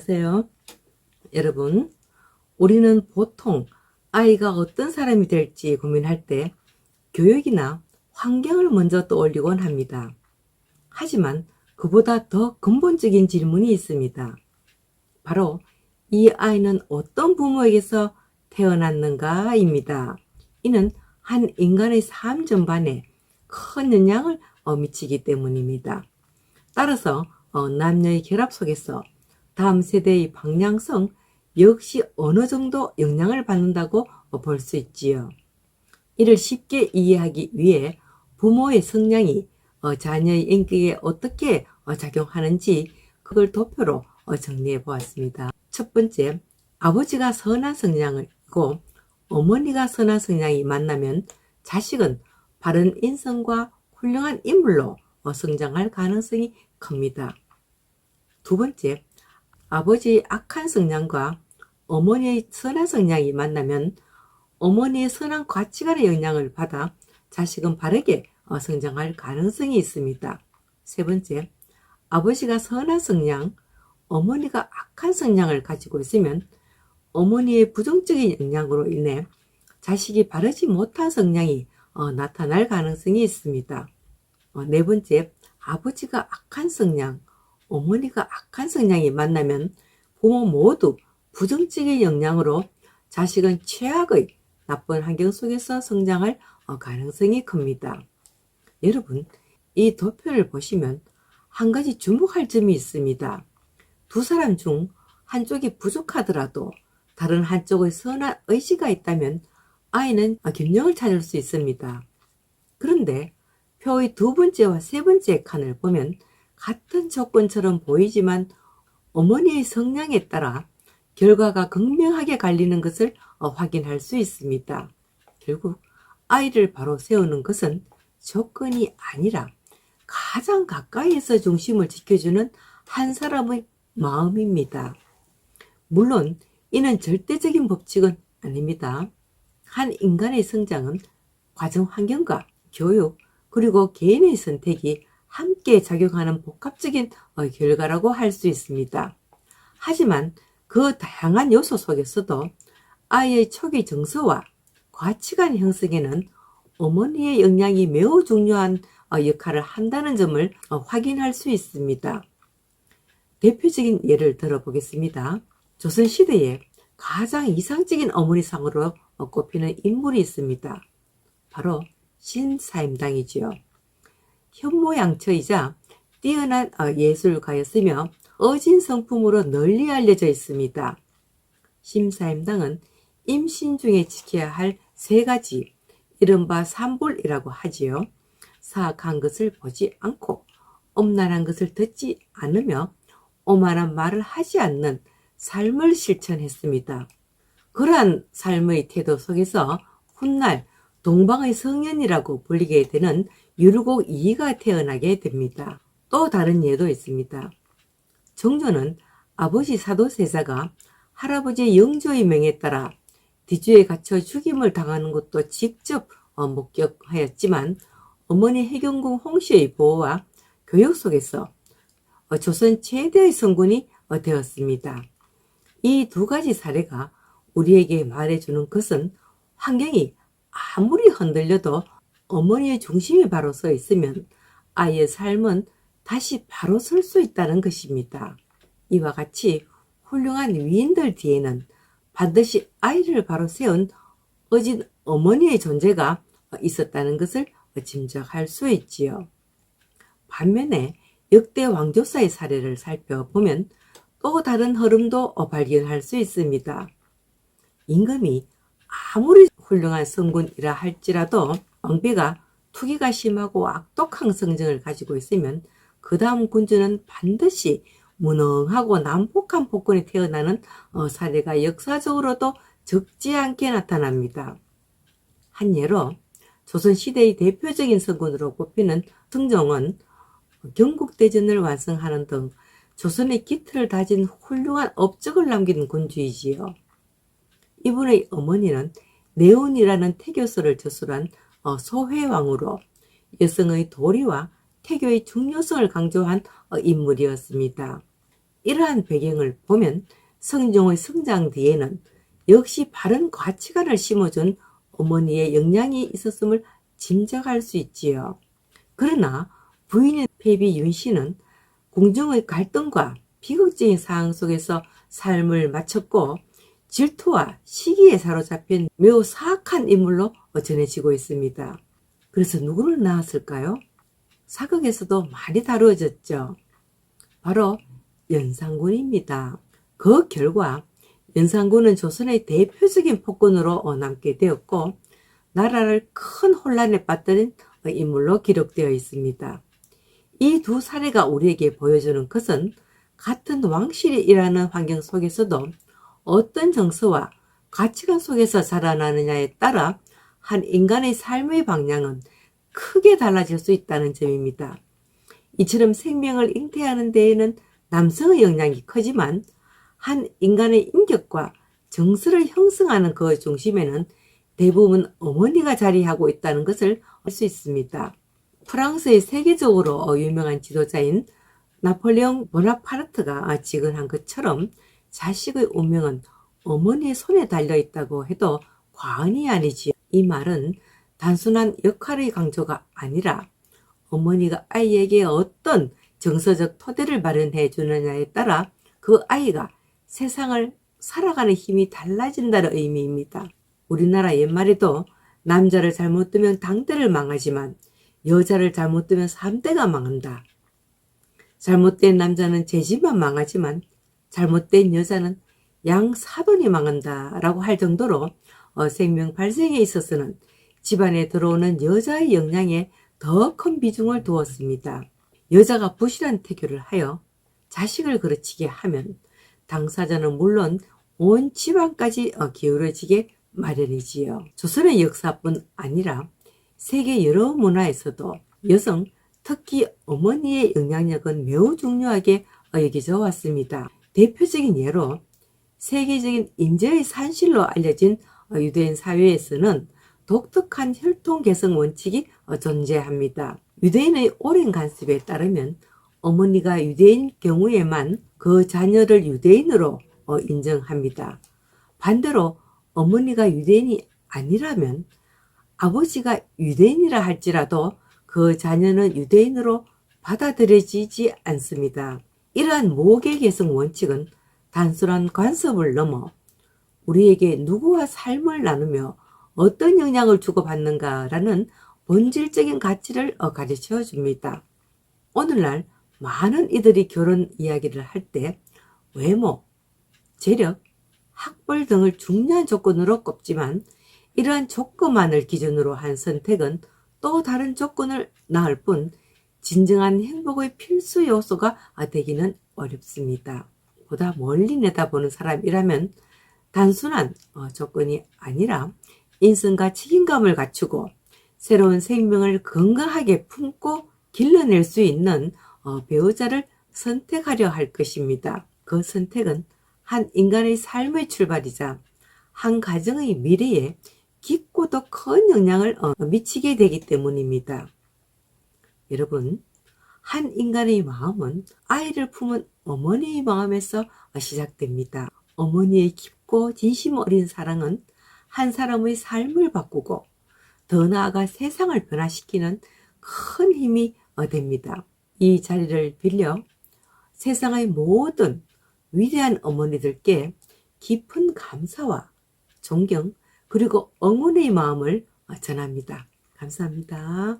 안녕하세요. 여러분, 우리는 보통 아이가 어떤 사람이 될지 고민할 때 교육이나 환경을 먼저 떠올리곤 합니다. 하지만 그보다 더 근본적인 질문이 있습니다. 바로 이 아이는 어떤 부모에게서 태어났는가입니다. 이는 한 인간의 삶 전반에 큰 영향을 미치기 때문입니다. 따라서 남녀의 결합 속에서 다음 세대의 방향성 역시 어느 정도 영향을 받는다고 볼 수 있지요. 이를 쉽게 이해하기 위해 부모의 성향이 자녀의 인격에 어떻게 작용하는지 그걸 도표로 정리해 보았습니다. 첫 번째, 아버지가 선한 성향이고 어머니가 선한 성향이 만나면 자식은 바른 인성과 훌륭한 인물로 성장할 가능성이 큽니다. 두 번째, 아버지의 악한 성향과 어머니의 선한 성향이 만나면 어머니의 선한 가치관의 영향을 받아 자식은 바르게 성장할 가능성이 있습니다. 세 번째, 아버지가 선한 성향, 어머니가 악한 성향을 가지고 있으면 어머니의 부정적인 영향으로 인해 자식이 바르지 못한 성향이 나타날 가능성이 있습니다. 네 번째, 아버지가 악한 성향, 어머니가 악한 성향이 만나면 부모 모두 부정적인 영향으로 자식은 최악의 나쁜 환경 속에서 성장할 가능성이 큽니다. 여러분, 이 도표를 보시면 한 가지 주목할 점이 있습니다. 두 사람 중 한쪽이 부족하더라도 다른 한쪽의 선한 의지가 있다면 아이는 균형을 찾을 수 있습니다. 그런데 표의 두 번째와 세 번째 칸을 보면 같은 조건처럼 보이지만 어머니의 성향에 따라 결과가 극명하게 갈리는 것을 확인할 수 있습니다. 결국 아이를 바로 세우는 것은 조건이 아니라 가장 가까이에서 중심을 지켜주는 한 사람의 마음입니다. 물론 이는 절대적인 법칙은 아닙니다. 한 인간의 성장은 가정 환경과 교육 그리고 개인의 선택이 함께 작용하는 복합적인 결과라고 할 수 있습니다. 하지만 그 다양한 요소 속에서도 아이의 초기 정서와 가치관 형성에는 어머니의 영향이 매우 중요한 역할을 한다는 점을 확인할 수 있습니다. 대표적인 예를 들어보겠습니다. 조선시대에 가장 이상적인 어머니상으로 꼽히는 인물이 있습니다. 바로 신사임당이지요. 현모양처이자 뛰어난 예술가였으며 어진 성품으로 널리 알려져 있습니다. 심사임당은 임신 중에 지켜야 할 세 가지, 이른바 삼불이라고 하지요. 사악한 것을 보지 않고 엄란한 것을 듣지 않으며 오만한 말을 하지 않는 삶을 실천했습니다. 그러한 삶의 태도 속에서 훗날 동방의 성년이라고 불리게 되는 율곡 이이가 태어나게 됩니다. 또 다른 예도 있습니다. 정조는 아버지 사도세자가 할아버지 영조의 명에 따라 뒤주에 갇혀 죽임을 당하는 것도 직접 목격하였지만 어머니 해경궁 홍씨의 보호와 교육 속에서 조선 최대의 성군이 되었습니다. 이 두 가지 사례가 우리에게 말해주는 것은 환경이 아무리 흔들려도 어머니의 중심이 바로 서 있으면 아이의 삶은 다시 바로 설 수 있다는 것입니다. 이와 같이 훌륭한 위인들 뒤에는 반드시 아이를 바로 세운 어진 어머니의 존재가 있었다는 것을 짐작할 수 있지요. 반면에 역대 왕조사의 사례를 살펴보면 또 다른 흐름도 발견할 수 있습니다. 임금이 아무리 훌륭한 성군이라 할지라도 왕비가 투기가 심하고 악독한 성정을 가지고 있으면 그 다음 군주는 반드시 무능하고 난폭한 폭군이 태어나는 사례가 역사적으로도 적지 않게 나타납니다. 한 예로 조선시대의 대표적인 성군으로 꼽히는 성종은 경국대전을 완성하는 등 조선의 기틀을 다진 훌륭한 업적을 남긴 군주이지요. 이분의 어머니는 내온이라는 태교서를 저술한 소회왕으로 여성의 도리와 태교의 중요성을 강조한 인물이었습니다. 이러한 배경을 보면 성종의 성장 뒤에는 역시 바른 가치관을 심어준 어머니의 영향이 있었음을 짐작할 수 있지요. 그러나 부인인 패비 윤씨는 궁중의 갈등과 비극적인 상황 속에서 삶을 마쳤고 질투와 시기에 사로잡힌 매우 사악한 인물로 전해지고 있습니다. 그래서 누구를 낳았을까요? 사극에서도 많이 다루어졌죠. 바로 연산군입니다. 그 결과 연산군은 조선의 대표적인 폭군으로 남게 되었고 나라를 큰 혼란에 빠뜨린 인물로 기록되어 있습니다. 이 두 사례가 우리에게 보여주는 것은 같은 왕실이 일하는 환경 속에서도 어떤 정서와 가치관 속에서 자라나느냐에 따라 한 인간의 삶의 방향은 크게 달라질 수 있다는 점입니다. 이처럼 생명을 잉태하는 데에는 남성의 영향이 크지만 한 인간의 인격과 정서를 형성하는 그 중심에는 대부분 어머니가 자리하고 있다는 것을 알 수 있습니다. 프랑스의 세계적으로 유명한 지도자인 나폴레옹 보나파르트가 직언한 것처럼 자식의 운명은 어머니의 손에 달려있다고 해도 과언이 아니지요. 이 말은 단순한 역할의 강조가 아니라 어머니가 아이에게 어떤 정서적 토대를 마련해 주느냐에 따라 그 아이가 세상을 살아가는 힘이 달라진다는 의미입니다. 우리나라 옛말에도 남자를 잘못 두면 당대를 망하지만 여자를 잘못 두면 3대가 망한다. 잘못된 남자는 제 집만 망하지만 잘못된 여자는 양 사돈이 망한다 라고 할 정도로 생명 발생에 있어서는 집안에 들어오는 여자의 영향에 더 큰 비중을 두었습니다. 여자가 부실한 태교를 하여 자식을 그르치게 하면 당사자는 물론 온 집안까지 기울어지게 마련이지요. 조선의 역사뿐 아니라 세계 여러 문화에서도 여성, 특히 어머니의 영향력은 매우 중요하게 여겨져 왔습니다. 대표적인 예로 세계적인 인재의 산실로 알려진 유대인 사회에서는 독특한 혈통 개성 원칙이 존재합니다. 유대인의 오랜 관습에 따르면 어머니가 유대인 경우에만 그 자녀를 유대인으로 인정합니다. 반대로 어머니가 유대인이 아니라면 아버지가 유대인이라 할지라도 그 자녀는 유대인으로 받아들여지지 않습니다. 이러한 모계 개성 원칙은 단순한 관습을 넘어 우리에게 누구와 삶을 나누며 어떤 영향을 주고받는가라는 본질적인 가치를 가르쳐 줍니다. 오늘날 많은 이들이 결혼 이야기를 할 때 외모, 재력, 학벌 등을 중요한 조건으로 꼽지만 이러한 조건만을 기준으로 한 선택은 또 다른 조건을 낳을 뿐 진정한 행복의 필수 요소가 되기는 어렵습니다. 보다 멀리 내다보는 사람이라면 단순한 조건이 아니라 인성과 책임감을 갖추고 새로운 생명을 건강하게 품고 길러낼 수 있는 배우자를 선택하려 할 것입니다. 그 선택은 한 인간의 삶의 출발이자 한 가정의 미래에 깊고도 큰 영향을 미치게 되기 때문입니다. 여러분, 한 인간의 마음은 아이를 품은 어머니의 마음에서 시작됩니다. 어머니의 깊고 진심 어린 사랑은 한 사람의 삶을 바꾸고 더 나아가 세상을 변화시키는 큰 힘이 됩니다. 이 자리를 빌려 세상의 모든 위대한 어머니들께 깊은 감사와 존경 그리고 응원의 마음을 전합니다. 감사합니다.